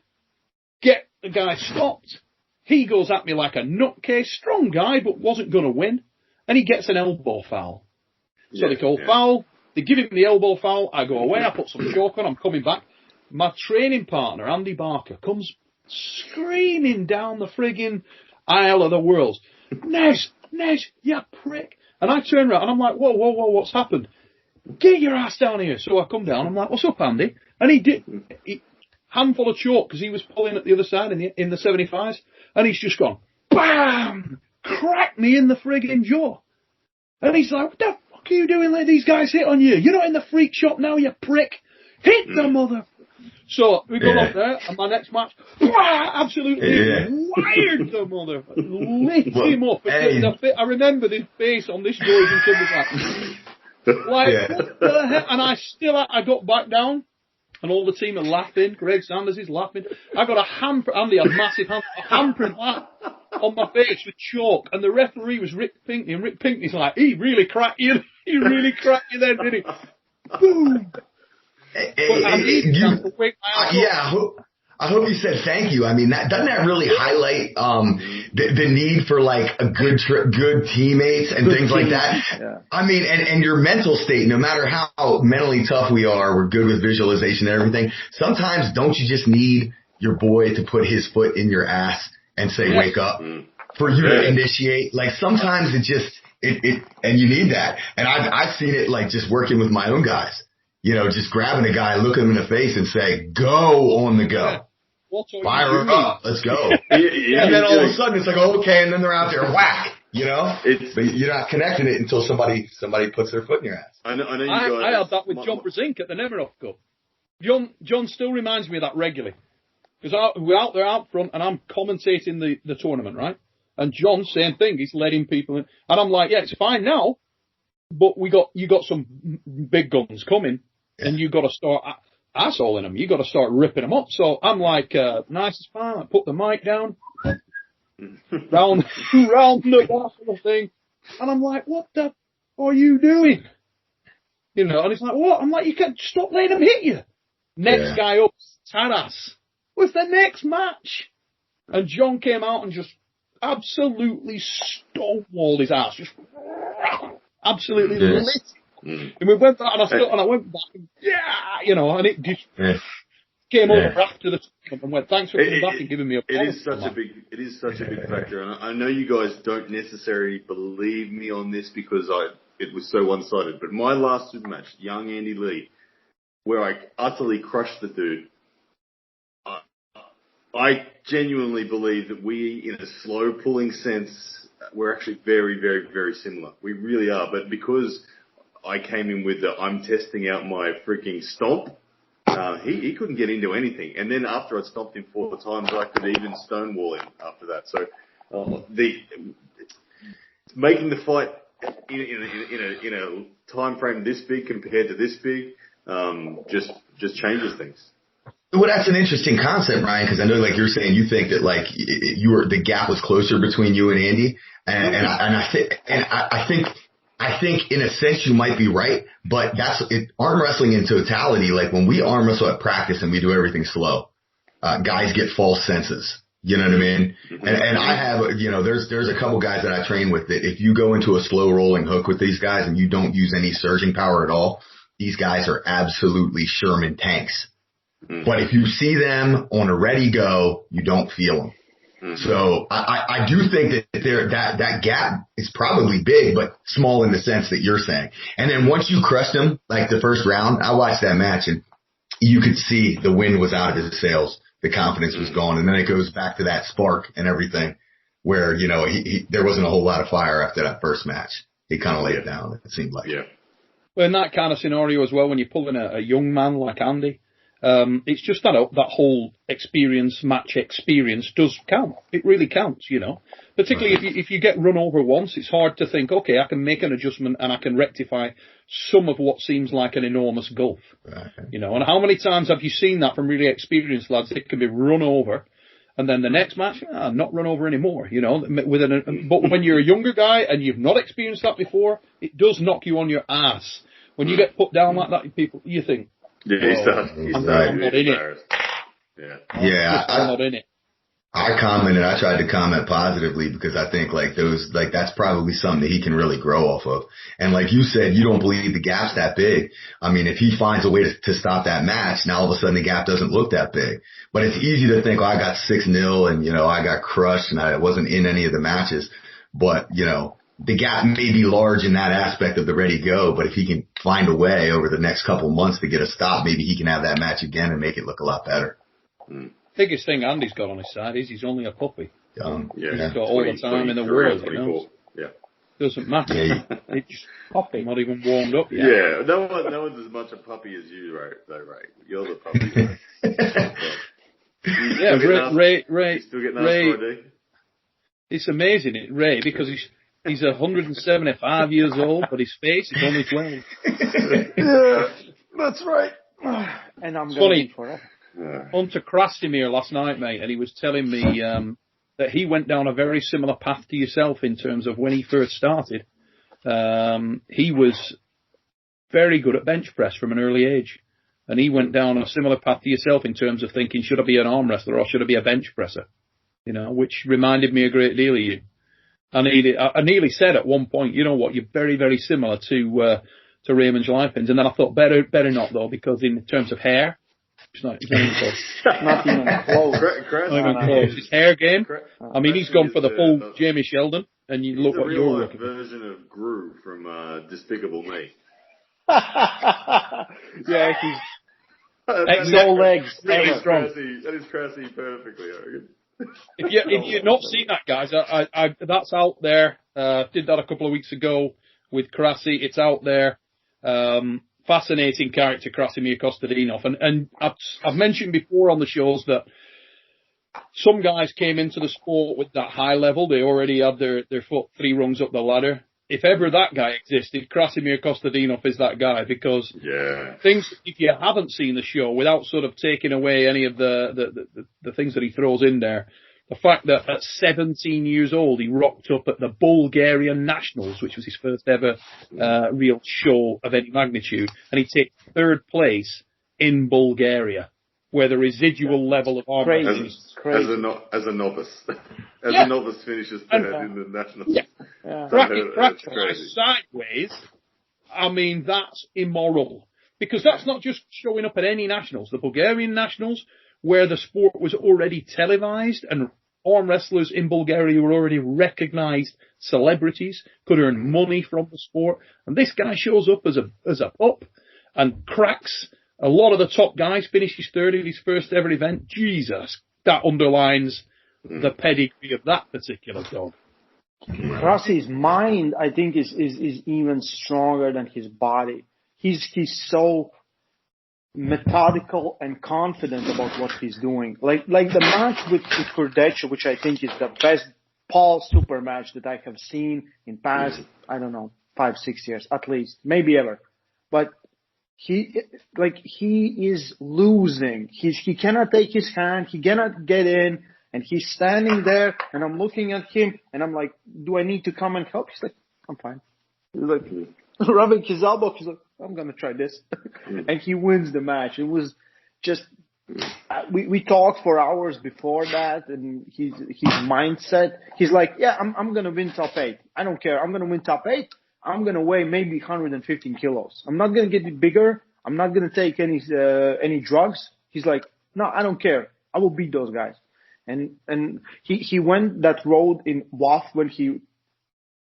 get the guy stopped. He goes at me like a nutcase, strong guy, but wasn't going to win, and he gets an elbow foul. So they call foul, they give him the elbow foul, I go away, I put some choke on, I'm coming back. My training partner, Andy Barker, comes screaming down the frigging aisle of the Worlds. Nez, you prick. And I turn around and I'm like, whoa, what's happened? Get your ass down here. So I come down, I'm like, what's up, Andy? And he did, handful of choke, because he was pulling at the other side in the 75s, and he's just gone, BAM! Cracked me in the frigging jaw. And he's like, what the fuck are you doing, letting these guys hit on you? You're not in the freak shop now, you prick. Hit the mother. So we got up there, and my next match, absolutely wired the mother, lit him up. I remember this face on this Georgian kid was like, what the heck? And I got back down, and all the team are laughing. Greg Sanders is laughing. I got a hamper, Andy had massive hampering laugh on my face with chalk, and the referee was Rick Pinkney, and Rick Pinkney's like, he really cracked you then, didn't he? Boom! I hope you said thank you. I mean, doesn't that really highlight the need for like a good teammates and things like that? Yeah. I mean, and your mental state, no matter how mentally tough we are, we're good with visualization and everything. Sometimes don't you just need your boy to put his foot in your ass and say, wake up, for you to initiate? Like sometimes and you need that. And I've seen it like just working with my own guys. You know, just grabbing a guy, look him in the face and say, go on the go. Fire her up. Let's go. And then all of a sudden it's like, okay, and then they're out there, whack. You know? But you're not connecting it until somebody puts their foot in your ass. I know you guys. I had that with John Brzezinski at the Nevernoff Cup. John still reminds me of that regularly. Because we're out there out front and I'm commentating the tournament, right? And John, same thing, he's letting people in. And I'm like, yeah, it's fine now, but you got some big guns coming. And you got to start assholing them. You got to start ripping them up. So I'm like, nice as fine. I put the mic down, round the thing, and I'm like, what the are you doing? You know, and he's like, what? I'm like, you can't stop letting them hit you. Next guy up, Taras, was the next match, and John came out and just absolutely stonewalled his ass, just absolutely lit. And we went back, and I went back, and and it just came over after the tournament and went, thanks for coming back and giving me a call. It is such a big factor, and I know you guys don't necessarily believe me on this because it was so one-sided, but my last super match, young Andy Lee, where I utterly crushed the dude, I genuinely believe that we, in a slow pulling sense, we're actually very, very, very similar. We really are, but because I came in with I'm testing out my freaking stomp. He couldn't get into anything. And then after I stomped him 4 times, I could even stonewall him after that. So, making the fight in a time frame this big compared to this big, just changes things. Well, that's an interesting concept, Ryan, because I know, like you're saying, you think that like the gap was closer between you and Andy, and I think in a sense you might be right, but that's it. Arm wrestling in totality. Like when we arm wrestle at practice and we do everything slow, guys get false senses. You know what I mean? And I have, there's a couple guys that I train with that if you go into a slow rolling hook with these guys and you don't use any surging power at all, these guys are absolutely Sherman tanks. But if you see them on a ready go, you don't feel them. So I do think that gap is probably big, but small in the sense that you're saying. And then once you crushed him, like the first round, I watched that match and you could see the wind was out of his sails. The confidence was gone. And then it goes back to that spark and everything where, you know, there wasn't a whole lot of fire after that first match. He kind of laid it down, it seemed like. Yeah. Well, in that kind of scenario as well, when you're pulling a young man like Andy, it's just that whole match experience does count. It really counts, you know. Particularly if you get run over once, it's hard to think, okay, I can make an adjustment and I can rectify some of what seems like an enormous gulf. Right. You know, and how many times have you seen that from really experienced lads? It can be run over, and then the next match, not run over anymore, you know. But when you're a younger guy and you've not experienced that before, it does knock you on your ass. When you get put down like that, you think, yeah, I'm not in it. Yeah. I'm not in it. I tried to comment positively because I think that's probably something that he can really grow off of. And like you said, you don't believe the gap's that big. I mean, if he finds a way to stop that match, now all of a sudden the gap doesn't look that big. But it's easy to think, I got 6-0 and, you know, I got crushed and I wasn't in any of the matches. But, you know, the gap may be large in that aspect of the ready go, but if he can find a way over the next couple of months to get a stop, maybe he can have that match again and make it look a lot better. Biggest thing Andy's got on his side is he's only a puppy. Young. He's got all the time in the world, you know. Yeah. Doesn't matter. It's just puppy. Not even warmed up yet. Yeah, no one's as much a puppy as you, right? Right. You're the puppy. Yeah, Ray. Still getting asked for a day? It's amazing, Ray, because he's 175 years old, but his face is only 12. Yeah, that's right. And I'm going for it. Hunter Krastimir last night, mate, and he was telling me that he went down a very similar path to yourself in terms of when he first started. He was very good at bench press from an early age, and he went down a similar path to yourself in terms of thinking, should I be an arm wrestler or should I be a bench presser? You know, which reminded me a great deal of you. I nearly said at one point, you know what, you're very, very similar to Raimonds Liepins, and then I thought better not though, because in terms of hair, it's not even close. Not even close. Not even close. His hair game. I mean, he's gone for the full Jamie Sheldon, and you look what you're looking for. Version of Gru from Despicable Me. Yeah, he's no legs. Really strong. That is Cressy perfectly, I reckon. If you've not seen that, guys, I that's out there. Did that a couple of weeks ago with Krasi. It's out there. Fascinating character, Krasimir Kostadinov. And I've mentioned before on the shows that some guys came into the sport with that high level. They already had their foot 3 rungs up the ladder. If ever that guy existed, Krasimir Kostadinov is that guy, because things, if you haven't seen the show, without sort of taking away any of the things that he throws in there, the fact that at 17 years old, he rocked up at the Bulgarian Nationals, which was his first ever real show of any magnitude, and he takes 3rd place in Bulgaria, where the residual level of arm wrestling is crazy. As a novice. A novice finishes 3rd in the Nationals. Crack sideways. I mean, that's immoral. Because that's not just showing up at any Nationals. The Bulgarian Nationals, where the sport was already televised and arm wrestlers in Bulgaria were already recognised celebrities, could earn money from the sport. And this guy shows up as a pup and cracks. A lot of the top guys finish his 3rd in his first ever event. Jesus, that underlines the pedigree of that particular dog. Krassi's mind, I think, is even stronger than his body. He's so methodical and confident about what he's doing. Like the match with Kurdech, which I think is the best Paul super match that I have seen in past, I don't know, 5-6 years at least, maybe ever. But he is losing. He cannot take his hand. He cannot get in. And he's standing there, and I'm looking at him, and I'm like, do I need to come and help? He's like, I'm fine. He's like, rubbing his elbow. He's like, I'm going to try this. And he wins the match. It was just, we talked for hours before that, and his mindset, he's like, yeah, I'm going to win top 8. I don't care. I'm going to win top 8. I'm going to weigh maybe 115 kilos. I'm not going to get bigger. I'm not going to take any drugs. He's like, no, I don't care. I will beat those guys. And he went that road in WAF when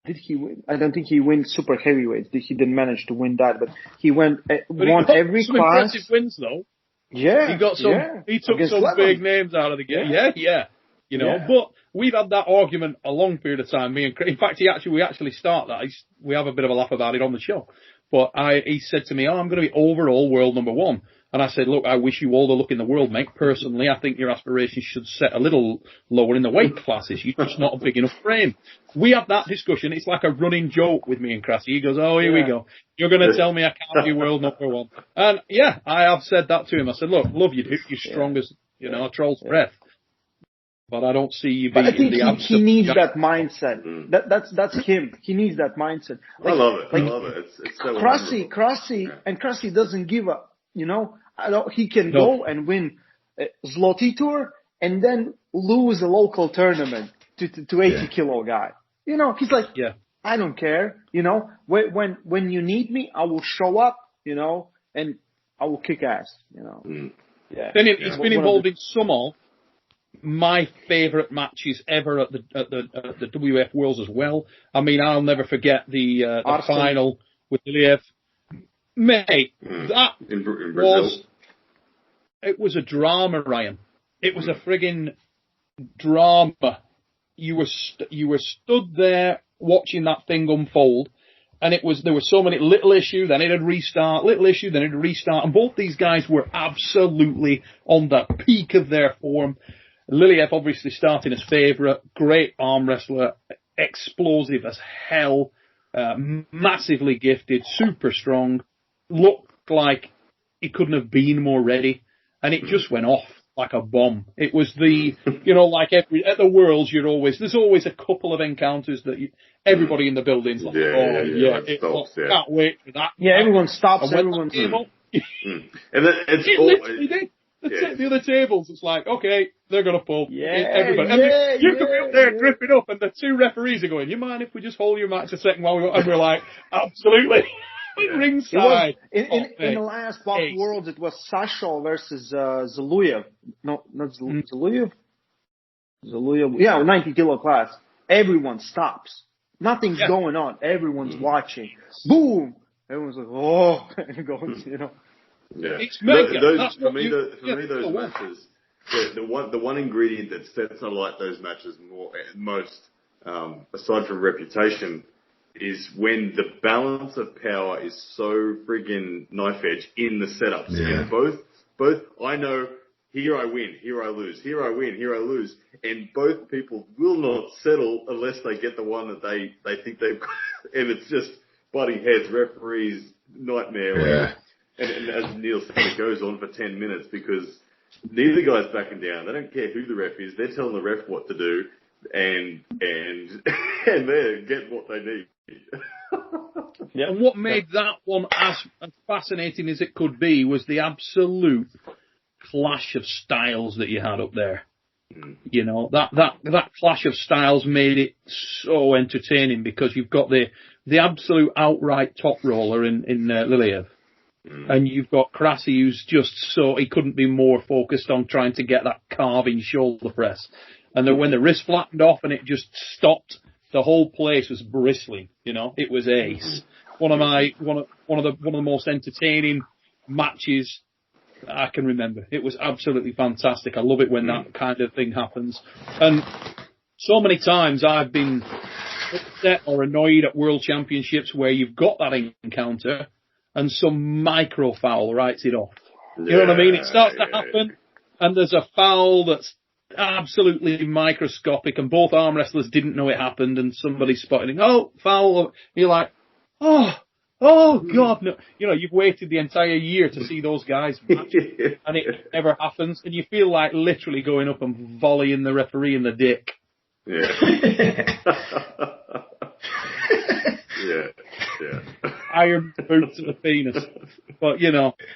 did he win? I don't think he won super heavyweights. He didn't manage to win that, but he won every some class. Impressive wins though. Yeah. He got some, he took Against some Lemon. big names out of the game. Yeah. You know, but we've had that argument a long period of time. Me and Chris, in fact, we actually start that. We have a bit of a laugh about it on the show. But he said to me, I'm going to be overall world number one. And I said, look, I wish you all the luck in the world, mate. Personally, I think your aspirations should set a little lower in the weight classes. You're just not a big enough frame. We have that discussion. It's like a running joke with me and Krassy. He goes, oh, here we go. You're going to tell me I can't be world number one. And yeah, I have said that to him. I said, look, love you, dude. You're strong as, a troll's breath. But I don't see you being I think the he needs that mindset. That's him. He needs that mindset. Like, I love it. I love it. It's so Krassy doesn't give up. He can go and win Zloty Tour and then lose a local tournament to 80 kilo guy. He's like, I don't care. When you need me, I will show up. And I will kick ass. Yeah. Then he's been involved in some of my favourite matches ever at the WF Worlds as well. I mean, I'll never forget the final with Liev. Mate, that it was a drama, Ryan. It was a friggin' drama. You were stood there watching that thing unfold, and there were so many little issue, then it'd restart, and both these guys were absolutely on the peak of their form. Liliev obviously starting as favourite, great arm wrestler, explosive as hell, massively gifted, super strong, looked like he couldn't have been more ready, and it just went off like a bomb. It was like at the Worlds, there's always a couple of encounters that everybody in the building's like, can't wait for that. Yeah, everyone stops, and then it literally did. The other tables, it's like, okay, they're going to pull. Everybody. You can be up there dripping up, and the two referees are going, you mind if we just hold your match a second while and we're like, absolutely. Ringside. In the last Bob Worlds, it was Sasho versus Zaluyev. No, not Zaluyev. Zaluyev. Yeah, 90 kilo class. Everyone stops. Nothing's going on. Everyone's watching. Boom! Everyone's like, oh, and it goes, Yeah. It's mega. For me, those matches, the one ingredient that sets alight those matches most, aside from reputation, is when the balance of power is so friggin' knife edge in the setups. Yeah. And both, I know, here I win, here I lose, here I win, here I lose, and both people will not settle unless they get the one that they think they've got. And it's just butting heads, referees, nightmare. Yeah. And as Neil said, it goes on for 10 minutes because neither guy's backing down. They don't care who the ref is. They're telling the ref what to do, and they're getting what they need. And what made that one as fascinating as it could be was the absolute clash of styles that you had up there. That clash of styles made it so entertaining because you've got the absolute outright top roller in Liliev. And you've got Krassy, who's just he couldn't be more focused on trying to get that carving shoulder press. And then when the wrist flattened off and it just stopped, the whole place was bristling. It was ace. One of the most entertaining matches I can remember. It was absolutely fantastic. I love it when that kind of thing happens. And so many times I've been upset or annoyed at World Championships where you've got that encounter and some micro foul writes it off. You know what I mean? It starts to happen, and there's a foul that's absolutely microscopic, and both arm wrestlers didn't know it happened, and somebody spotted it. Oh, foul! You're like, oh God, no! You've waited the entire year to see those guys match, and it never happens, and you feel like literally going up and volleying the referee in the dick. Iron boot to the penis. But,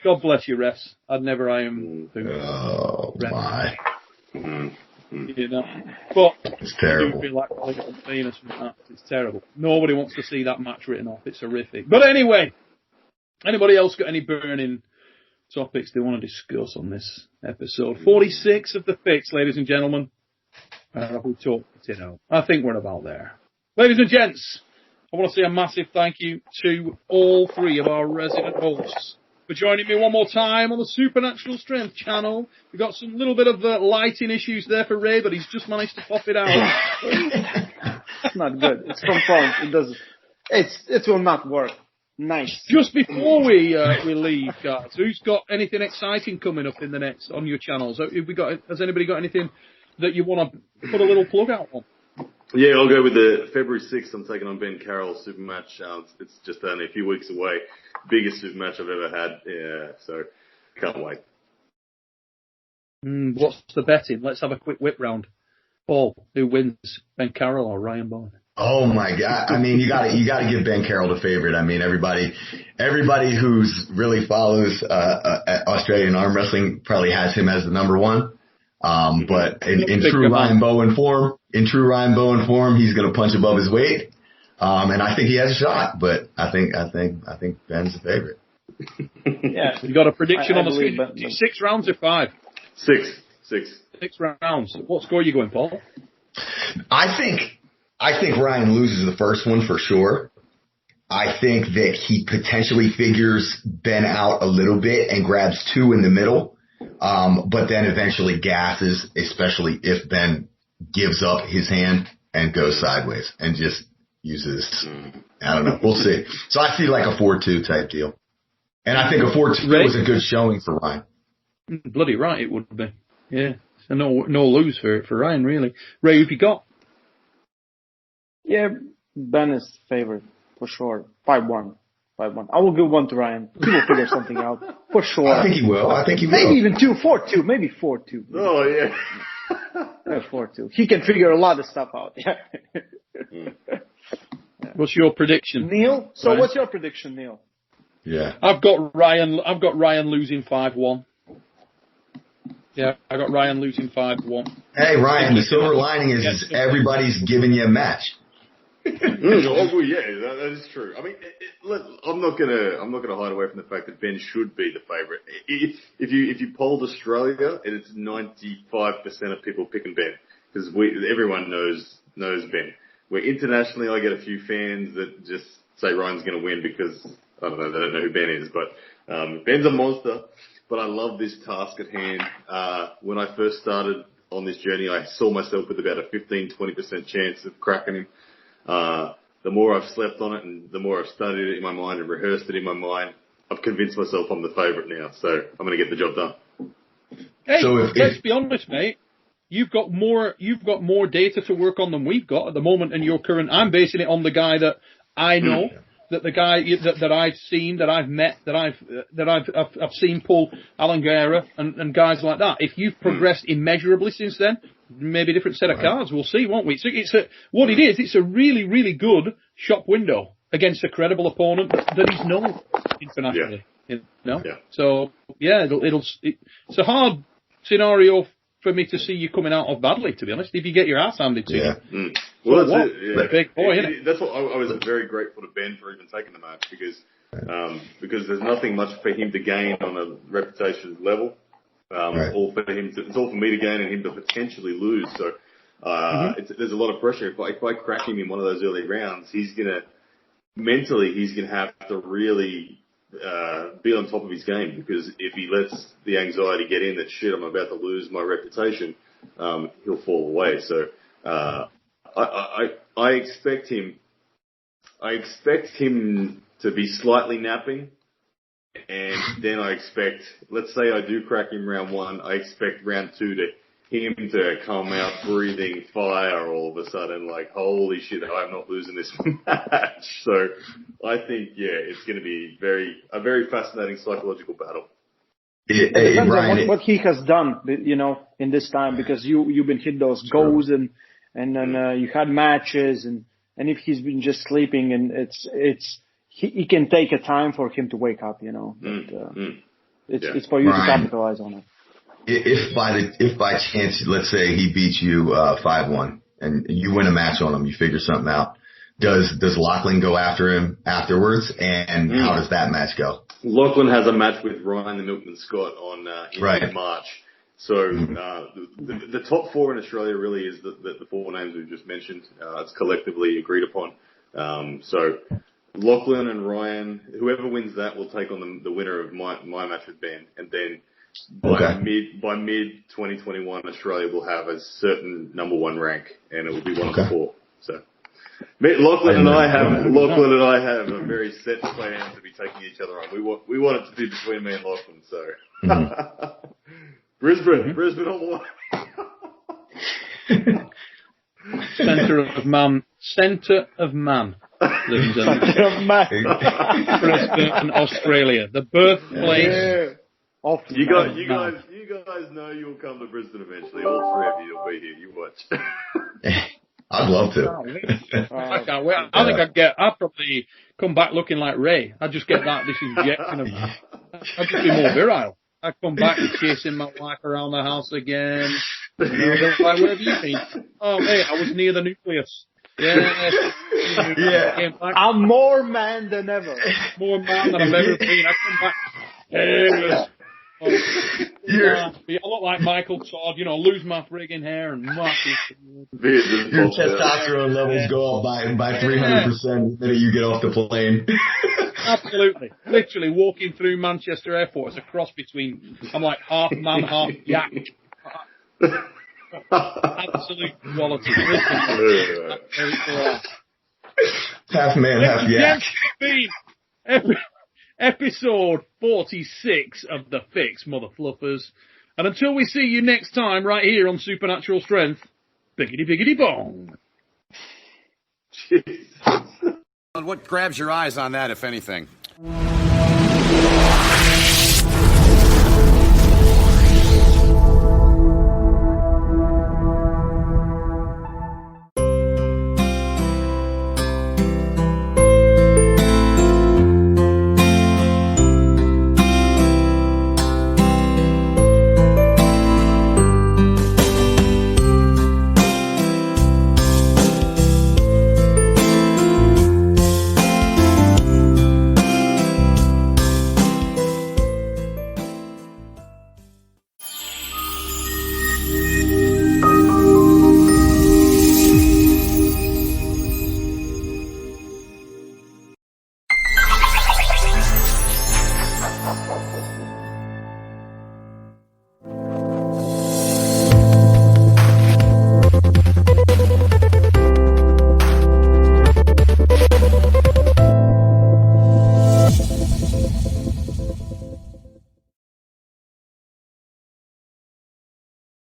God bless you, refs. I'd never iron boot. Oh, refs. My. But it's terrible. I do feel like a little penis from that. It's terrible. Nobody wants to see that match written off. It's horrific. But anyway, anybody else got any burning topics they want to discuss on this episode. 46 of the fix, ladies and gentlemen. We talked it out. I think we're about there. Ladies and gents, I want to say a massive thank you to all three of our resident hosts for joining me one more time on the Supernatural Strength channel. We've got some little bit of lighting issues there for Ray, but he's just managed to pop it out. It's not good. It's from front. It doesn't. It will not work. Nice. Just before we leave, guys, who's got anything exciting coming up in the next on your channels? Has anybody got anything that you want to put a little plug out on? Yeah, I'll go with the February 6th. I'm taking on Ben Carroll super match. It's just only a few weeks away. Biggest super match I've ever had. Yeah, so can't wait. What's the betting? Let's have a quick whip round. Paul, who wins, Ben Carroll or Ryan Bowen? Oh my God! I mean, you gotta give Ben Carroll the favorite. I mean, everybody who's really follows Australian arm wrestling probably has him as the number one. But in true Ryan Bowen form, he's gonna punch above his weight. And I think he has a shot. But I think Ben's the favorite. Yeah, you got a prediction on the screen? 6 rounds or 5? 6. 6 rounds. What score are you going, Paul? I think Ryan loses the first one for sure. I think that he potentially figures Ben out a little bit and grabs 2 in the middle, but then eventually gasses, especially if Ben gives up his hand and goes sideways and just uses, I don't know, we'll see. So I see like a 4-2 type deal. And I think a 4-2 was a good showing for Ryan. Bloody right it would be. Yeah. So no lose for Ryan, really. Ray, who've you got? Yeah, Ben is favorite, for sure. 5-1. I will give 1 to Ryan. He will figure something out, for sure. I think he will. Maybe even 4-2. Maybe 4-2. Oh, yeah. 4-2. He can figure a lot of stuff out. Yeah. What's your prediction, Neil? So Ryan? What's your prediction, Neil? Yeah. I've got Ryan losing 5-1. Yeah, I got Ryan losing 5-1. Hey, Ryan, the silver lining is everybody's giving you a match. Oh, yeah, that is true. I mean, I'm not gonna hide away from the fact that Ben should be the favourite. If you polled Australia, it's 95% of people picking Ben because everyone knows Ben. Where internationally, I get a few fans that just say Ryan's going to win because I don't know, they don't know who Ben is, but Ben's a monster. But I love this task at hand. When I first started on this journey, I saw myself with about a 15-20% chance of cracking him. The more I've slept on it and the more I've studied it in my mind and rehearsed it in my mind, I've convinced myself I'm the favourite now. So I'm going to get the job done. Hey, so let's be honest, mate. You've got more data to work on than we've got at the moment in your current. I'm basing it on the guy that I know. That the guy that I've seen, that I've met, that I've seen pull Alan Guerra and guys like that. If you've progressed immeasurably since then, maybe a different set of cards. We'll see, won't we? So it's a really, really good shop window against a credible opponent that he's known internationally. Yeah. You know? Yeah. So yeah, it's a hard scenario for me to see you coming out of badly, to be honest, if you get your ass handed to you. Well, that's it. Yeah. Big boy, isn't it? That's what I was very grateful to Ben for even taking the match because there's nothing much for him to gain on a reputation level. All for him it's all for me to gain and him to potentially lose. So there's a lot of pressure. If I crack him in one of those early rounds, he's gonna have to really be on top of his game because if he lets the anxiety get in that shit, I'm about to lose my reputation, he'll fall away. So I expect him to be slightly napping, and then let's say I do crack him round 1, I expect round 2 him to come out breathing fire all of a sudden, like, holy shit, I'm not losing this match. So I think, it's going to be a very fascinating psychological battle. It depends on what he has done, in this time, because you've been hit those goals and then you had matches and if he's been just sleeping and it can take a time for him to wake up, it's for you to capitalize on it. If by chance, let's say he beats you 5-1 and you win a match on him, you figure something out. Does Lachlan go after him afterwards? And how does that match go? Lachlan has a match with Ryan the Milkman Scott on in March. So the top four in Australia really is the four names we've just mentioned. It's collectively agreed upon. So Lachlan and Ryan, whoever wins that will take on the winner of my match with Ben, and then by mid 2021, Australia will have a certain number one rank, and it will be one of the four. So Lachlan and I have a very set plan to be taking each other on. We want it to be between me and Lachlan. So Brisbane on one. Centre of man. Centre of man. Brisbane, Australia, the birthplace of you guys know you'll come to Brisbane eventually. All three of you will be here. You watch. I'd love to. I can't wait. I think I'd probably come back looking like Ray. I'd just get this injection of. I'd just be more virile. I'd come back and chasing my wife around the house again. Like, where have you been? Oh, hey, I was near the nucleus. Yeah. I'm more man than ever. More man than I've ever been. I come back. I look like Michael Todd, lose my friggin' hair and massive. Your testosterone levels go up by 300% the minute you get off the plane. Absolutely. Literally walking through Manchester Airport, it's a cross between, I'm like half man, half yak. Absolute quality. Half man, half yak. Episode 46 of The Fix, mother fluffers. And until we see you next time right here on Supernatural Strength, biggity biggity bong. What grabs your eyes on that, if anything?